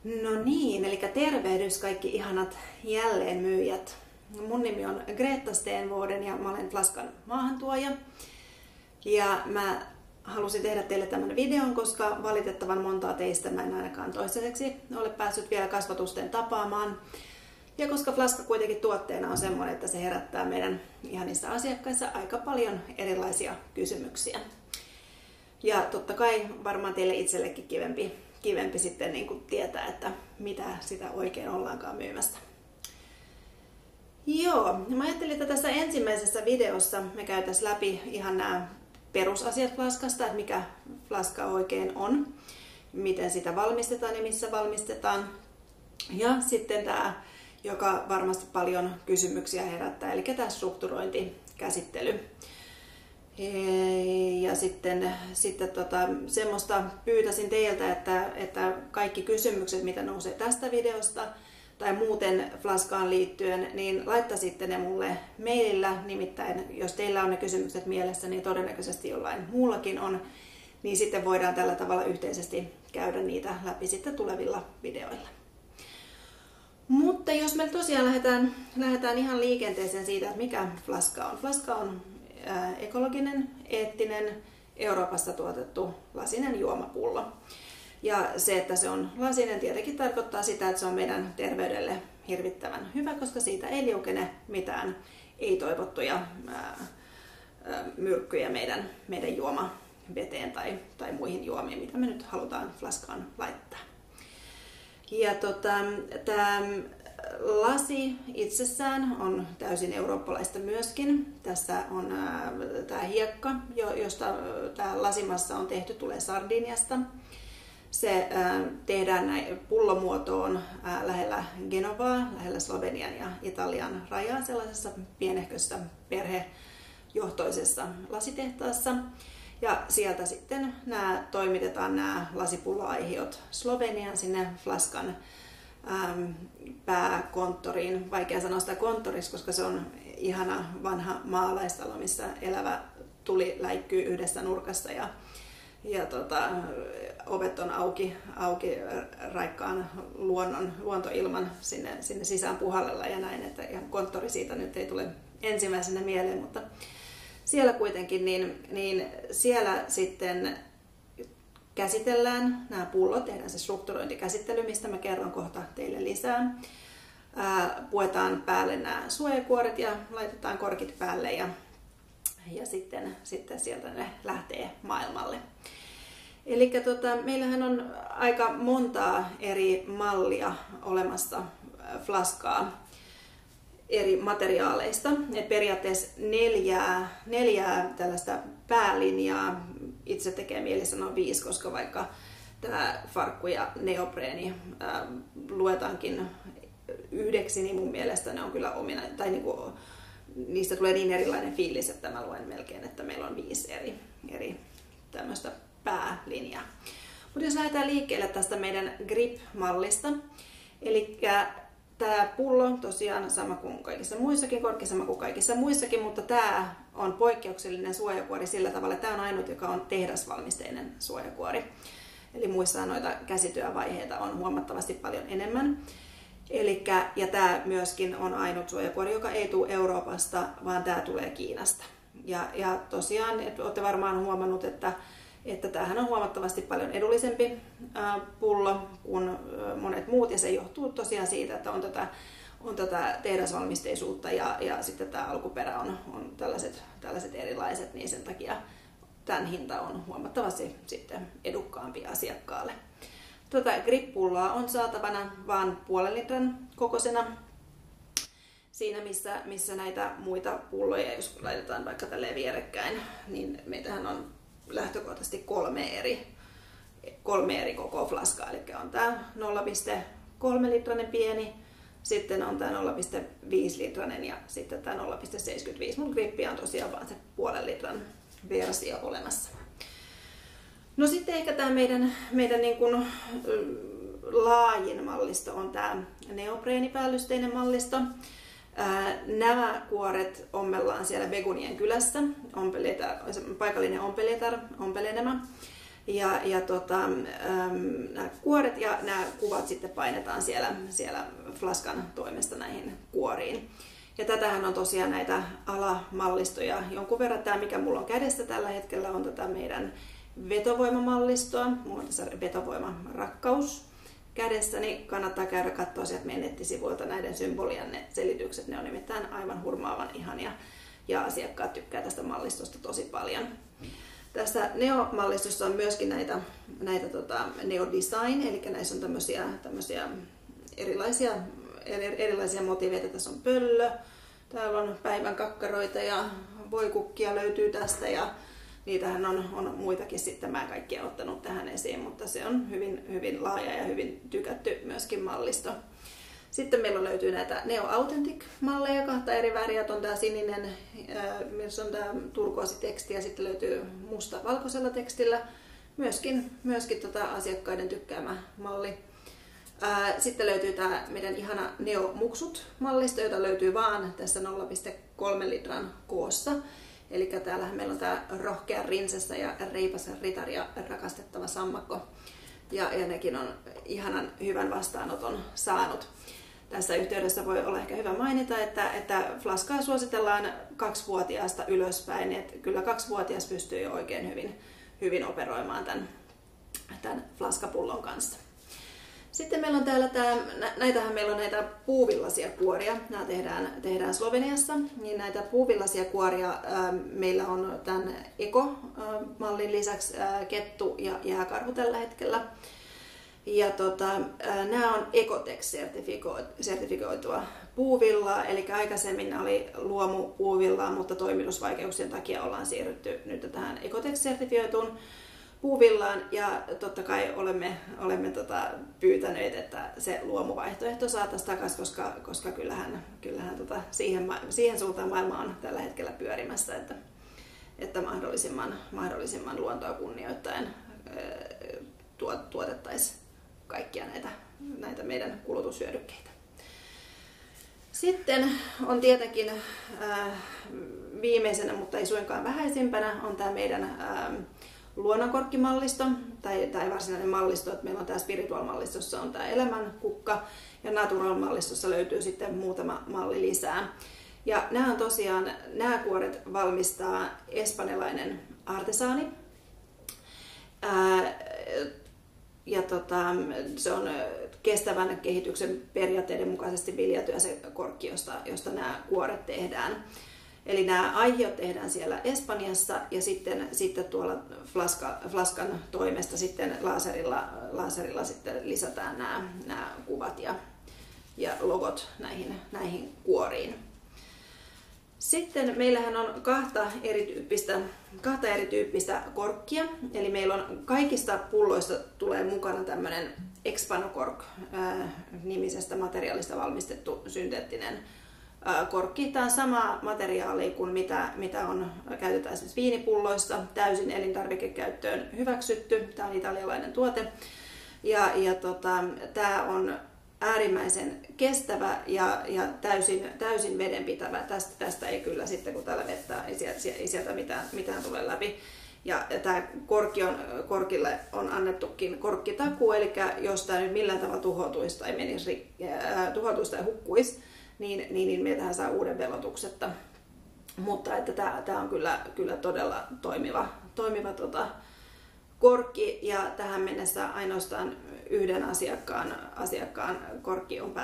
No niin, eli tervehdys kaikki ihanat jälleenmyyjät. Mun nimi on Greta Stenvoden ja mä olen Flaskan maahantuoja. Ja mä halusin tehdä teille tämän videon, koska valitettavan montaa teistä mä en ainakaan toistaiseksi ole päässyt vielä kasvatusten tapaamaan. Ja koska Flaska kuitenkin tuotteena on semmoinen, että se herättää meidän ihanissa asiakkaissa aika paljon erilaisia kysymyksiä. Ja totta kai varmaan teille itsellekin kivempi sitten niin kuin tietää, että mitä sitä oikein ollaankaan myymästä. Joo, mä ajattelin, että tässä ensimmäisessä videossa me käytäisiin läpi ihan nämä perusasiat Flaskasta, että mikä Flaska oikein on, miten sitä valmistetaan ja missä valmistetaan. Ja sitten tämä, joka varmasti paljon kysymyksiä herättää, eli tämä strukturointikäsittely. Ja sitten semmoista pyytäisin teiltä, että kaikki kysymykset, mitä nousee tästä videosta tai muuten Flaskaan liittyen, niin laittaisitte ne mulle mailillä. Nimittäin, jos teillä on ne kysymykset mielessä, niin todennäköisesti jollain muullakin on, niin sitten voidaan tällä tavalla yhteisesti käydä niitä läpi sitten tulevilla videoilla. Mutta jos me tosiaan lähdetään ihan liikenteeseen siitä, että mikä Flaska on. Flaska on ekologinen, eettinen, Euroopassa tuotettu lasinen juomapullo. Ja se, että se on lasinen, tietenkin tarkoittaa sitä, että se on meidän terveydelle hirvittävän hyvä, koska siitä ei liukene mitään ei-toivottuja myrkkyjä meidän juomaveteen tai muihin juomiin, mitä me nyt halutaan Flaskaan laittaa. Ja tämä lasi itsessään on täysin eurooppalaista myöskin. Tässä on tämä hiekka, josta tämä lasimassa on tehty, tulee Sardiniasta. Se tehdään pullomuotoon lähellä Genovaa, lähellä Slovenian ja Italian rajaa, sellaisessa pienehkössä perhejohtoisessa lasitehtaassa. Ja sieltä sitten toimitetaan nämä lasipulloaihiot Sloveniaan sinne Flaskan pääkonttoriin. Vaikea sanoa sitä konttoriksi, koska se on ihana vanha maalaistalo, missä elävä tuli läikkyy yhdessä nurkassa ja ovet on auki raikkaan luontoilman sinne sisään puhallella ja näin, että ihan konttori siitä nyt ei tule ensimmäisenä mieleen, mutta siellä kuitenkin, niin siellä sitten käsitellään nämä pullot, tehdään se strukturointikäsittely, mistä mä kerron kohta teille lisää. Puetaan päälle nämä suojakuoret ja laitetaan korkit päälle ja sitten sieltä ne lähtee maailmalle. Eli meillähän on aika montaa eri mallia olemassa Flaskaa eri materiaaleista. Et periaatteessa neljää tällaista päälinjaa, itse tekee mieli sanoa 5, koska vaikka tämä farkku ja neopreeni luetaankin 9, niin mun mielestä ne on kyllä tai niinku, niistä tulee niin erilainen fiilis, että mä luen melkein, että meillä on 5 eri tämmöistä päälinjaa. Mutta jos lähdetään liikkeelle tästä meidän grip-mallista, eli tämä pullo tosiaan sama kuin kaikissa muissakin, korkki sama kuin kaikissa muissakin, mutta tämä on poikkeuksellinen suojakuori sillä tavalla, että tämä on ainut, joka on tehdasvalmisteinen suojakuori. Eli muissa noita käsityövaiheita on huomattavasti paljon enemmän. Ja tämä myöskin on ainut suojakuori, joka ei tule Euroopasta, vaan tämä tulee Kiinasta. Ja tosiaan, että olette varmaan huomannut, että tämähän on huomattavasti paljon edullisempi pullo kuin monet muut, ja se johtuu tosiaan siitä, että on tätä tehdasvalmisteisuutta ja sitten tämä alkuperä on tällaiset erilaiset, niin sen takia tämän hinta on huomattavasti sitten edukkaampi asiakkaalle. Grip-pulloa on saatavana vain 0,5 litran kokoisena. Siinä missä näitä muita pulloja, jos laitetaan vaikka tälleen vierekkäin, niin meitähän on lähtökohtaisesti 3 eri koko Flaskaa. Eli on tämä 0,3 litrainen pieni, sitten on tämä 0,5 litrainen ja sitten tämä 0,75. Mun grippiä on tosiaan vaan se 0,5 litran versio olemassa. No sitten ehkä tämä meidän niin kuin laajin mallisto on tämä neopreenipäällysteinen mallisto. Nämä kuoret ommellaan siellä Begunien kylässä, paikallinen ompeletar, ompelenema. Nämä kuoret ja nämä kuvat sitten painetaan siellä Flaskan toimesta näihin kuoriin. Ja tätähän on tosiaan näitä alamallistoja jonkun verran. Tämä, mikä mulla on kädessä tällä hetkellä, on tätä meidän vetovoimamallistoa. Mulla on tässä vetovoima rakkaus kädessä, niin kannattaa käydä katsoa sieltä meidän nettisivuilta näiden symbolien selitykset. Ne on nimittäin aivan hurmaavan ihania ja asiakkaat tykkää tästä mallistosta tosi paljon. Tässä Neo-mallistossa on myöskin näitä Neo-design, eli näissä on tämmöisiä erilaisia motiiveita. Tässä on pöllö, täällä on päivän kakkaroita ja voikukkia löytyy tästä ja niitähän on muitakin sitten. Mä en kaikkia ottanut tähän esiin, mutta se on hyvin, hyvin laaja ja hyvin tykätty myöskin mallisto. Sitten meillä löytyy näitä Neo Authentic-malleja, 2 eri väriä. On tämä sininen, missä on tämä turkoositeksti ja sitten löytyy musta valkoisella tekstillä. Myöskin asiakkaiden tykkäämä malli. Sitten löytyy tämä meidän ihana Neo Muksut-mallisto, jota löytyy vaan tässä 0,3 litran koossa. Eli täällähän meillä on tämä rohkea rinsessa ja reipas ritari ja rakastettava sammakko. Ja nekin on ihanan hyvän vastaanoton saanut. Tässä yhteydessä voi olla ehkä hyvä mainita, että Flaskaa suositellaan 2-vuotiaasta ylöspäin. Että kyllä 2-vuotias pystyy jo oikein hyvin operoimaan tämän Flaskapullon kanssa. Sitten meillä on täällä näitähän meillä on näitä puuvillaisia kuoria. Nämä tehdään Sloveniassa. Niin näitä puuvillaisia kuoria meillä on tämän Eco-mallin lisäksi kettu ja jääkarhu tällä hetkellä. Ja nämä on Ecotec-sertifikoitua puuvillaa, eli aikaisemmin oli luomupuuvillaa, mutta toimitusvaikeuksien takia ollaan siirrytty nyt tähän Ecotec-sertifioituun puuvillaan, ja totta kai olemme pyytäneet, että se luomuvaihtoehto saataisiin takaisin, koska kyllähän siihen suuntaan maailma on tällä hetkellä pyörimässä, että mahdollisimman luontoa kunnioittaen tuotettaisiin kaikkia näitä meidän kulutushyödykkeitä. Sitten on tietenkin viimeisenä, mutta ei suinkaan vähäisimpänä, on tämä meidän luonnonkorkkimallisto tai varsinainen mallisto. Että meillä on tämä Spiritual-mallistossa on tämä elämänkukka ja Natural-mallistossa löytyy sitten muutama malli lisää. Ja nämä kuoret valmistaa espanjalainen artesaani. Ja se on kestävän kehityksen periaatteiden mukaisesti viljeltyä se korkki, josta nämä kuoret tehdään. Eli nämä aihiot tehdään siellä Espanjassa ja sitten tuolla Flaskan toimesta sitten laserilla sitten lisätään nämä kuvat ja logot näihin kuoriin. Sitten meillähän on kahta erityyppistä korkkia, eli meillä on kaikista pulloista tulee mukana tämmöinen Expanocork nimisestä materiaalista valmistettu synteettinen korkki. Tämä on sama materiaali kuin mitä käytetään esimerkiksi viinipulloissa, täysin elintarvikekäyttöön hyväksytty. Tämä on italialainen tuote tämä on äärimmäisen kestävä ja täysin vedenpitävä. Tästä ei kyllä sitten, kun täällä vettä, ei sieltä mitään tule läpi. Ja tämä korkille on annettukin korkkitakuu, eli jos tämä nyt millään tavalla tuhoutuisi tai hukkuisi, niin meiltähän saa uuden velotuksetta. Mutta että tämä on kyllä todella toimiva korkki, ja tähän mennessä ainoastaan yhden asiakkaan korkki on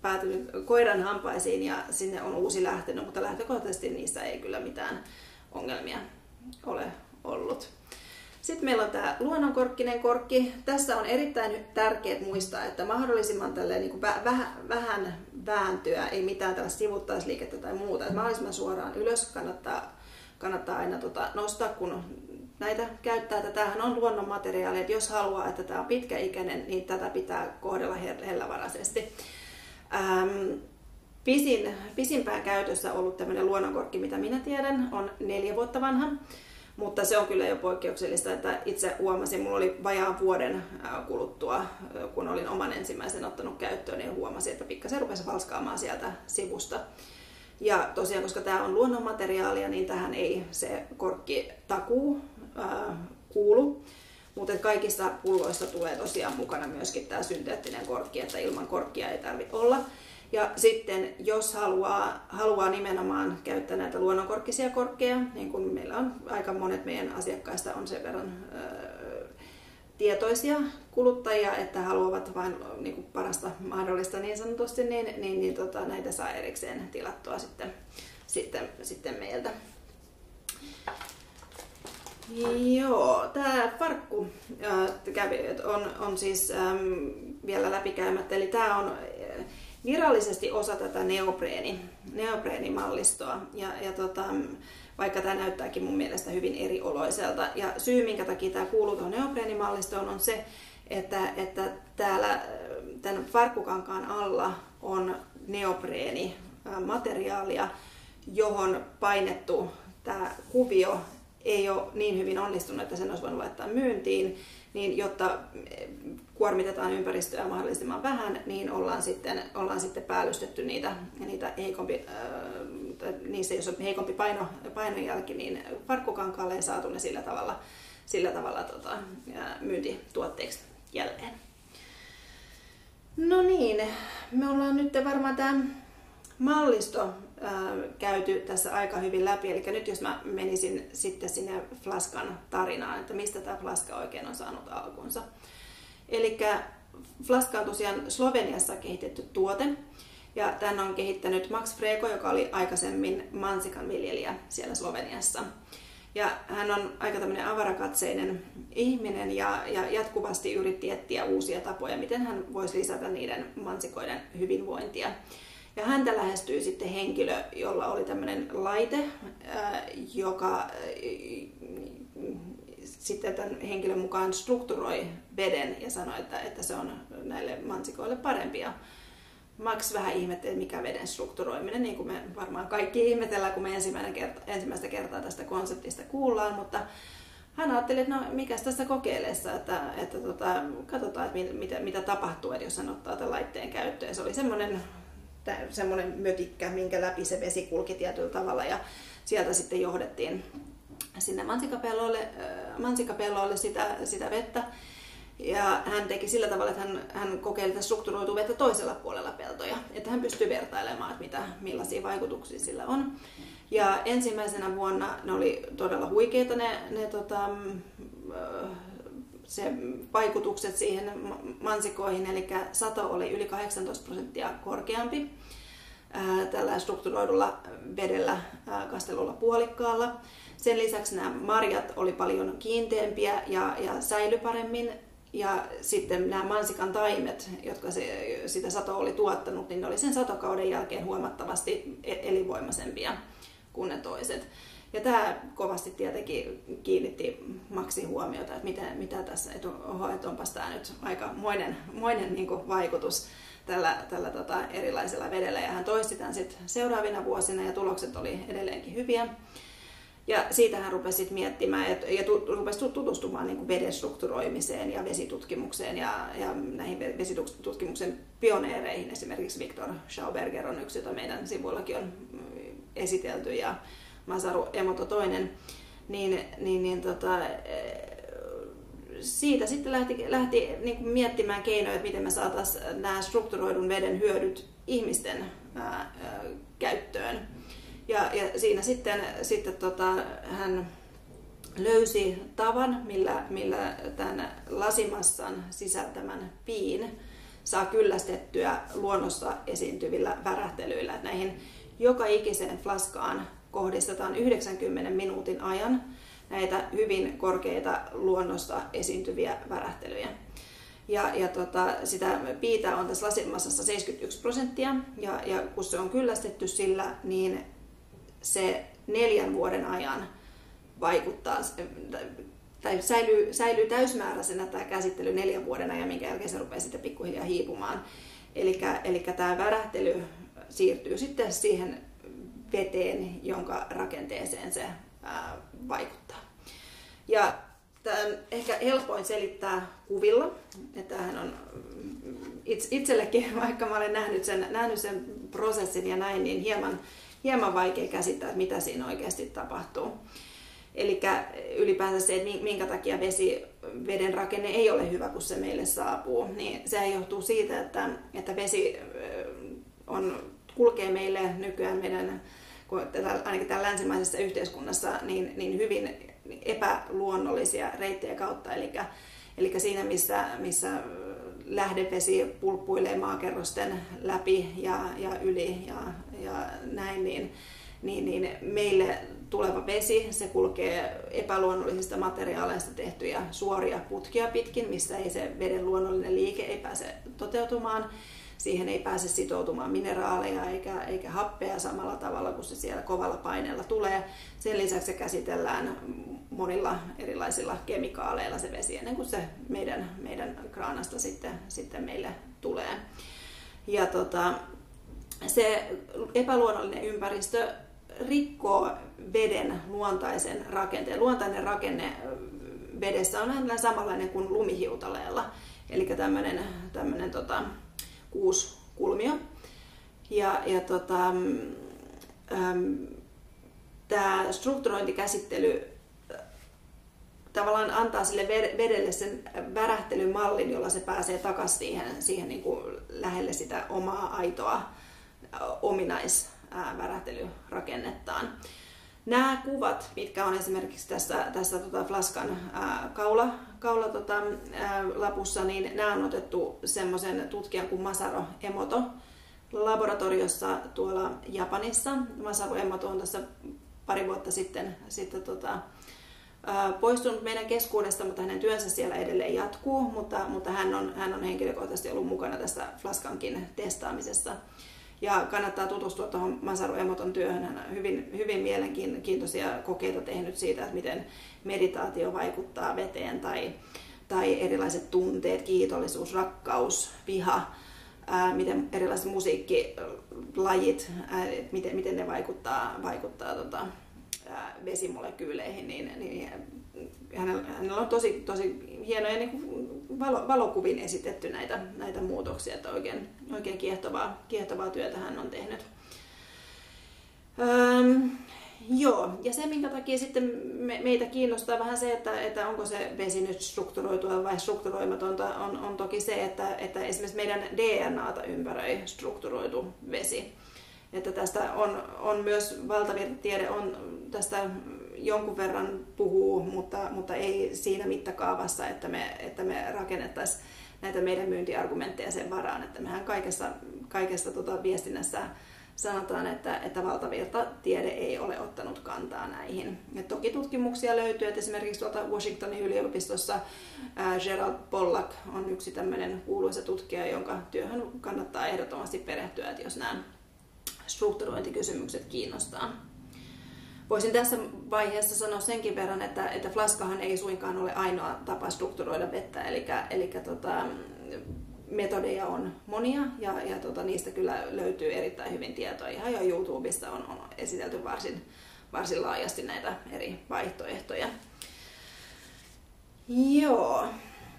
päätynyt koiran hampaisiin ja sinne on uusi lähtenyt, mutta lähtökohtaisesti niissä ei kyllä mitään ongelmia ole ollut. Sitten meillä on tämä luonnonkorkkinen korkki. Tässä on erittäin tärkeää muistaa, että mahdollisimman niin vähän vääntyä, ei mitään tällaista sivuttaisliikettä tai muuta. Että mahdollisimman suoraan ylös kannattaa aina nostaa, kun näitä käyttää. Tämähän on luonnonmateriaali, että jos haluaa, että tämä on pitkäikäinen, niin tätä pitää kohdella hellävaraisesti. Pisimpään käytössä ollut tämmöinen luonnonkorkki, mitä minä tiedän, on 4 vuotta vanha. Mutta se on kyllä jo poikkeuksellista, että itse huomasin, mulla oli vajaan vuoden kuluttua, kun olin oman ensimmäisen ottanut käyttöön, niin huomasin, että pikkasen rupesi falskaamaan sieltä sivusta. Ja tosiaan, koska tämä on luonnonmateriaalia, niin tähän ei se korkkitakuu kuulu. Mutta kaikissa pulloissa tulee tosiaan mukana myöskin tämä synteettinen korkki, että ilman korkkia ei tarvitse olla. Ja sitten jos haluaa nimenomaan käyttää näitä luonnonkorkkisia korkkeja, niin kuin meillä on aika monet meidän asiakkaista on sen verran tietoisia kuluttajia, että haluavat vain niin kuin parasta mahdollista niin sanotusti, niin näitä saa erikseen tilattua sitten meiltä. Joo, tämä farkku on siis vielä läpikäymättä, eli tämä on virallisesti osa tätä neopreenimallistoa, vaikka tämä näyttääkin mun mielestä hyvin erioloiselta. Ja syy, minkä takia tämä kuuluu tuohon neopreenimallistoon, on se, että täällä tämän farkkukankaan alla on neopreenimateriaalia, johon painettu tämä kuvio ei ole niin hyvin onnistunut, että sen olisi voinut laittaa myyntiin, niin jotta kuormitetaan ympäristöä mahdollisimman vähän, niin ollaan sitten päällystetty niitä niissä, jos on heikompi painonjälki, niin farkkukankaalle ja saatu ne sillä tavalla myyntituotteiksi jälleen. No niin, me ollaan nyt varmaan tämä mallisto käyty tässä aika hyvin läpi. Eli nyt jos mä menisin sitten sinne flaskan tarinaan, että mistä tämä flaska oikein on saanut alkunsa. Eli flaska on tosiaan Sloveniassa kehitetty tuote. Ja tämän on kehittänyt Max Freko, joka oli aikaisemmin mansikan viljelijä siellä Sloveniassa. Ja hän on aika tämmöinen avarakatseinen ihminen ja jatkuvasti yritti etsiä uusia tapoja, miten hän voisi lisätä niiden mansikoiden hyvinvointia. Ja häntä lähestyi sitten henkilö, jolla oli tämmöinen laite, joka sitten tämän henkilön mukaan strukturoi veden ja sanoi, että se on näille mansikoille parempi. Ja Max vähän ihmetteli, mikä veden strukturoiminen, niin kuin me varmaan kaikki ihmetellään, kun me ensimmäistä kertaa tästä konseptista kuullaan, mutta hän ajatteli, että no mikäs tässä kokeileessa, että katsotaan, että mitä tapahtuu, että jos hän ottaa tämän laitteen käyttöön. Se oli semmoinen mötikkä, minkä läpi se vesi kulki tietyllä tavalla ja sieltä sitten johdettiin sinne mansikkapelloille sitä vettä. Ja hän teki sillä tavalla, että hän kokeili tätä strukturoitua vettä toisella puolella peltoja, että hän pystyy vertailemaan, että millaisia vaikutuksia sillä on. Ja ensimmäisenä vuonna ne oli todella huikeita se vaikutukset siihen mansikoihin, eli sato oli yli 18% korkeampi tällä strukturoidulla vedellä kastelulla puolikkaalla. Sen lisäksi nämä marjat oli paljon kiinteämpiä ja säilyi paremmin. Ja sitten nämä mansikan taimet, jotka sitä satoa oli tuottanut, niin ne oli sen satokauden jälkeen huomattavasti elinvoimaisempia kuin ne toiset. Ja tämä kovasti tietenkin kiinnitti Maxin huomiota, että mitä tässä, että onpas tämä nyt aikamoinen niin kuin vaikutus tällä erilaisella vedellä. Ja hän toisti tämän sitten seuraavina vuosina ja tulokset oli edelleenkin hyviä. Ja siitä hän rupesi miettimään ja rupesi tutustumaan niin kuin veden strukturoimiseen ja vesitutkimukseen ja näihin vesitutkimuksen pioneereihin. Esimerkiksi Viktor Schauberger on yksi, jota meidän sivuillakin on esitelty, ja Masaru Emoto toinen. Siitä sitten lähti niin kuin miettimään keinoja, että miten me saataisiin nämä strukturoidun veden hyödyt ihmisten käyttöön. Ja siinä sitten hän löysi tavan, millä tämän lasimassan sisältämän piin saa kyllästettyä luonnossa esiintyvillä värähtelyillä. Että näihin joka ikiseen flaskaan kohdistetaan 90 minuutin ajan näitä hyvin korkeita luonnossa esiintyviä värähtelyjä. Ja sitä piitä on tässä lasimassassa 71%, ja kun se on kyllästetty sillä, niin se 4 vuoden ajan vaikuttaa, tai säilyy täysmääräisenä tämä käsittely 4 vuoden ajan, minkä jälkeen se rupeaa sitten pikkuhiljaa hiipumaan. Eli tämä värähtely siirtyy sitten siihen veteen, jonka rakenteeseen se vaikuttaa. Ja tämä on ehkä helpoin selittää kuvilla, että hän on itsellekin, vaikka mä olen nähnyt sen prosessin ja näin, niin hieman vaikea käsittää, että mitä siinä oikeasti tapahtuu. Eli ylipäänsä se, että minkä takia veden rakenne ei ole hyvä, kun se meille saapuu, niin se johtuu siitä, että vesi kulkee meille nykyään ainakin täällä länsimaisessa yhteiskunnassa niin hyvin epäluonnollisia reittejä kautta. Eli siinä, missä lähdevesi pulppuilee maakerrosten läpi ja yli ja näin, niin meille tuleva vesi, se kulkee epäluonnollisista materiaaleista tehtyjä suoria putkia pitkin, missä ei se veden luonnollinen liike ei pääse toteutumaan. Siihen ei pääse sitoutumaan mineraaleja eikä happea samalla tavalla kuin se siellä kovalla paineella tulee. Sen lisäksi se käsitellään monilla erilaisilla kemikaaleilla se vesi ennen kuin se meidän kraanasta sitten meille tulee. Ja se epäluonnollinen ympäristö rikkoo veden luontaisen rakenteen. Luontainen rakenne vedessä on vähän samanlainen kuin lumihiutaleella, eli tämmöinen kuuskulmio. Tämä strukturointikäsittely tavallaan antaa sille vedelle sen värähtelymallin, jolla se pääsee takaisin siihen niin kuin lähelle sitä omaa aitoa ominaisvärähtelyrakennettaan. Nämä kuvat, mitkä on esimerkiksi tässä Flaskan lapussa, niin nämä on otettu semmoisen tutkijan kuin Masaru Emoto laboratoriossa tuolla Japanissa. Masaru Emoto on tässä pari vuotta sitten poistunut meidän keskuudesta, mutta hänen työnsä siellä edelleen jatkuu, mutta hän on henkilökohtaisesti ollut mukana tässä Flaskankin testaamisessa. Ja kannattaa tutustua tuohon Masaru Emoton työhön. Hän on hyvin mielenkiintoisia kokeita tehnyt siitä, että miten meditaatio vaikuttaa veteen tai erilaiset tunteet, kiitollisuus, rakkaus, viha, miten erilaiset musiikkilajit, miten ne vaikuttaa vesimolekyyleihin. Niin hänellä on tosi hienoja niin valokuvin esitetty näitä muutoksia, että oikein kiehtovaa työtä hän on tehnyt. Joo, ja se minkä takia sitten meitä kiinnostaa vähän se, että onko se vesi nyt strukturoitua vai strukturoimatonta, on toki se, että esimerkiksi meidän DNAta ympäröi strukturoitu vesi. Että tästä on myös valtavirtatiede on tästä jonkun verran puhuu, mutta ei siinä mittakaavassa, että me rakennettaisiin näitä meidän myyntiargumentteja sen varaan, että mehän kaikessa viestinnässä sanotaan, että valtavirtatiede ei ole ottanut kantaa näihin. Ja toki tutkimuksia löytyy, että esimerkiksi tuolta Washingtonin yliopistossa Gerald Pollack on yksi tämmöinen kuuluisa tutkija, jonka työhön kannattaa ehdottomasti perehtyä, että jos nämä strukturointikysymykset kiinnostaa. Voisin tässä vaiheessa sanoa senkin verran, että flaskahan ei suinkaan ole ainoa tapa strukturoida vettä, eli metodeja on monia ja niistä kyllä löytyy erittäin hyvin tietoa. Ihan jo YouTubesta on esitelty varsin laajasti näitä eri vaihtoehtoja. Joo.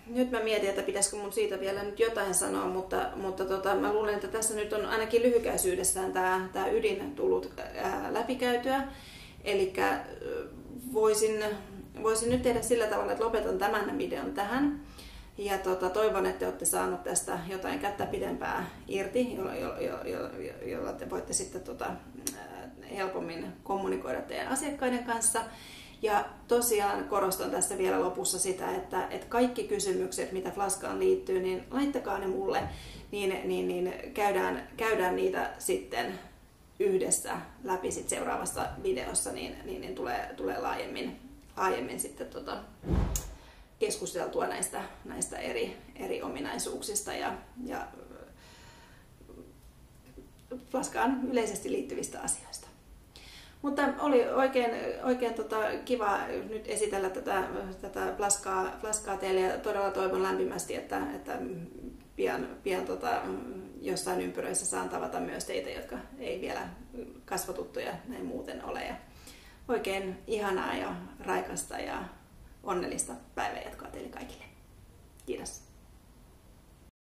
Nyt mä mietin, että pitäisikö mun siitä vielä nyt jotain sanoa, mutta mä luulen, että tässä nyt on ainakin lyhykäisyydessään tämä ydin tullut läpikäytyä. Eli voisin nyt tehdä sillä tavalla, että lopetan tämän videon tähän. Ja toivon, että olette saaneet tästä jotain kättä pidempää irti, jolla te voitte sitten helpommin kommunikoida teidän asiakkaiden kanssa. Ja tosiaan korostan tässä vielä lopussa sitä, että kaikki kysymykset, mitä Flaskaan liittyy, niin laittakaa ne mulle, niin käydään niitä sitten yhdessä läpi sit seuraavassa videossa, niin tulee laajemmin sitten keskusteltua näistä eri ominaisuuksista ja Flaskaan yleisesti liittyvistä asioista. Mutta oli oikein kiva nyt esitellä tätä flaskaa teille ja todella toivon lämpimästi, että pian jossain ympyröissä saan tavata myös teitä, jotka ei vielä kasvatuttuja näin muuten ole. Ja oikein ihanaa ja raikasta ja onnellista päivänjatkoa teille kaikille. Kiitos.